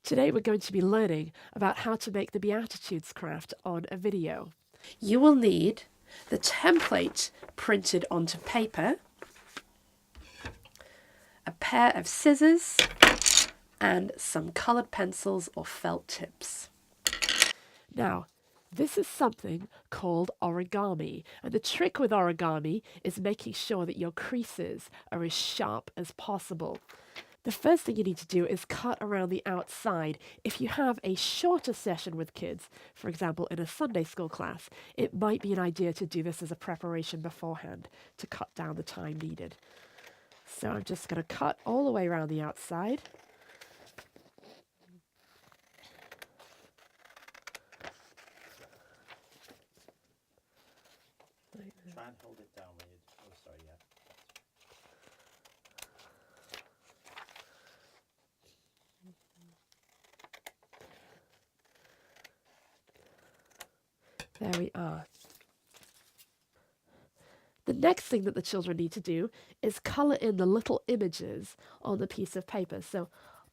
Today we're going to be learning about how to make the Beatitudes craft on a video. You will need the template printed onto paper, a pair of scissors, and some coloured pencils or felt tips. Now, this is something called origami, and the trick with origami is making sure that your creases are as sharp as possible. The first thing you need to do is cut around the outside. If you have a shorter session with kids, for example, in a Sunday school class, it might be an idea to do this as a preparation beforehand to cut down the time needed. So I'm just going to cut all the way around the outside. Try and hold it down when you... Oh, sorry, yeah. There we are. The next thing that the children need to do is colour in the little images on the piece of paper. So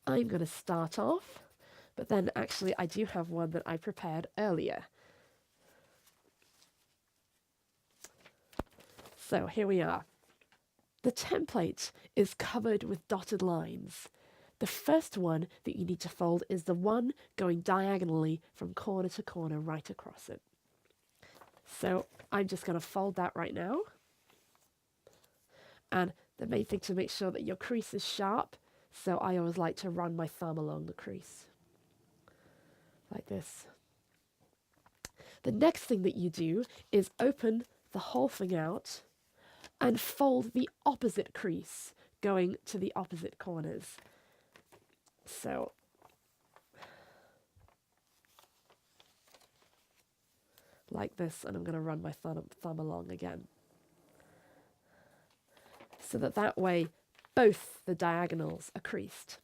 I'm going to start off, but then actually I do have one that I prepared earlier. So here we are. The template is covered with dotted lines. The first one that you need to fold is the one going diagonally from corner to corner right across it. So I'm just going to fold that right now. And the main thing to make sure that your crease is sharp, so I always like to run my thumb along the crease, like this. The next thing that you do is open the whole thing out and fold the opposite crease, going to the opposite corners. So like this, and I'm going to run my thumb along again. So that way both the diagonals are creased.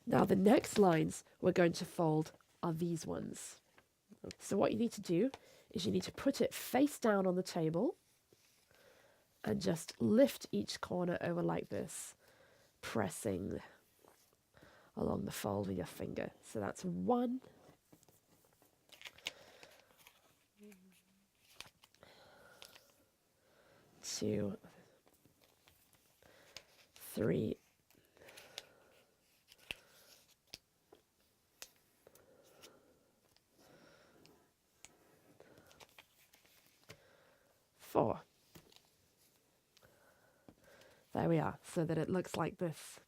Now the next lines we're going to fold are these ones. So what you need to do is you need to put it face down on the table and just lift each corner over like this, pressing along the fold with your finger. So that's 1, 2, 3, 4. There we are, so that it looks like this.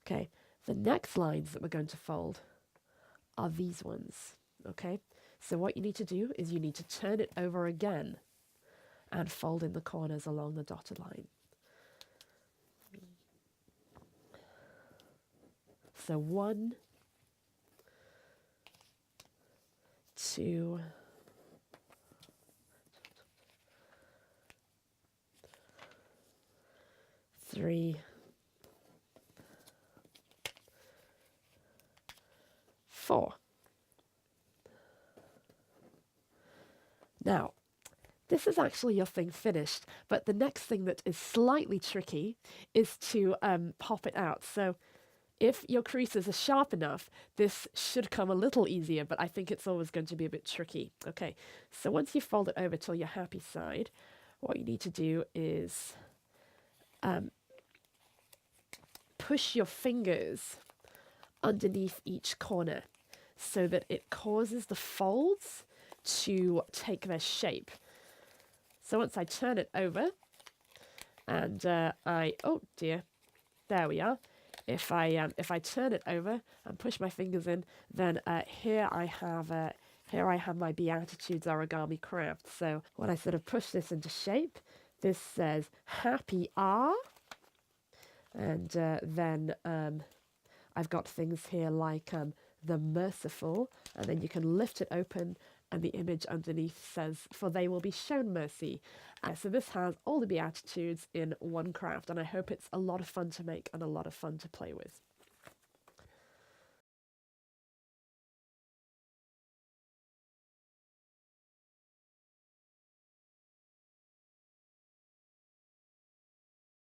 Okay, the next lines that we're going to fold are these ones. Okay, so what you need to do is you need to turn it over again and fold in the corners along the dotted line. So 1, 2, 3, 4. Now, this is actually your thing finished, but the next thing that is slightly tricky is to pop it out. So if your creases are sharp enough, this should come a little easier, but I think it's always going to be a bit tricky. Okay, so once you fold it over till your happy side, what you need to do is push your fingers underneath each corner so that it causes the folds to take their shape. So once I turn it over and oh dear, there we are. If I turn it over and push my fingers in, then here I have my Beatitudes origami craft. So when I sort of push this into shape, this says happy are, and then I've got things here like the merciful, and then you can lift it open and the image underneath says, for they will be shown mercy. So this has all the Beatitudes in one craft, and I hope it's a lot of fun to make and a lot of fun to play with.